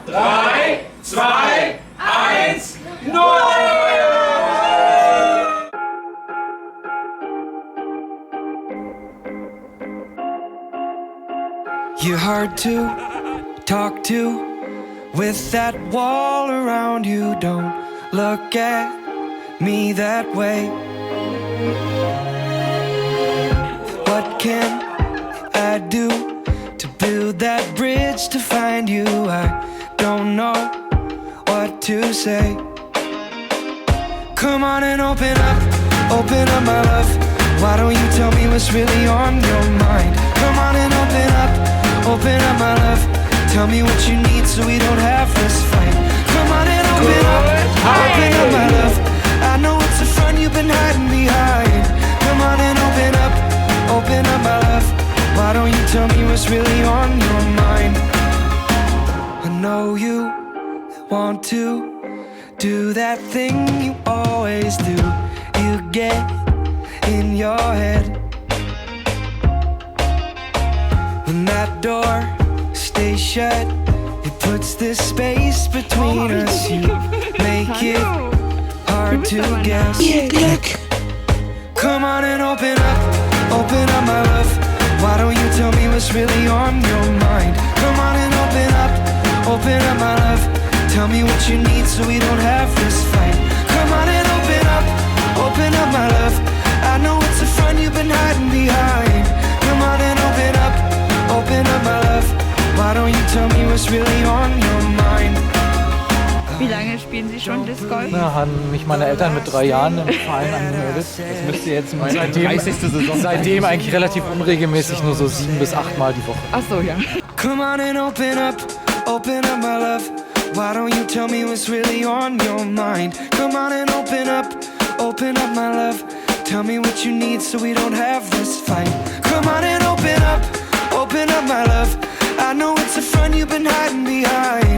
3, 2, 1, 0! You're hard to talk to with that wall around you. Don't look at me that way. What can I do to build that bridge to find you? I don't know what to say. Come on and open up my love. Why don't you tell me what's really on your mind? Come on and open up my love. Tell me what you need so we don't have this fight. Come on and open up my love. I know it's a front you've been hiding behind. Come on and open up my love. Why don't you tell me what's really on your mind? I know you want to do that thing you always do. You get in your head when that door stays shut. It puts this space between us. You make it hard to guess. Come on and open up my love. Why don't you tell me what's really on your mind? Come on and open up my love. Tell me what you need so we don't have this fight. Come on and open up my love. I know it's a front you've been hiding behind. Come on and open up my love. Why don't you tell me what's really on your mind? Wie lange spielen Sie schon Disc Golf? Na, haben mich meine Eltern mit 3 Jahren im Verein angemeldet. Das müsste jetzt seitdem eigentlich relativ unregelmäßig, nur so 7 bis 8 Mal die Woche. Ach so, ja. Come on and open up my love. Why don't you tell me what's really on your mind? Come on and open up my love. Tell me what you need so we don't have this fight. Come on and open up my love. I know it's a front you've been hiding behind.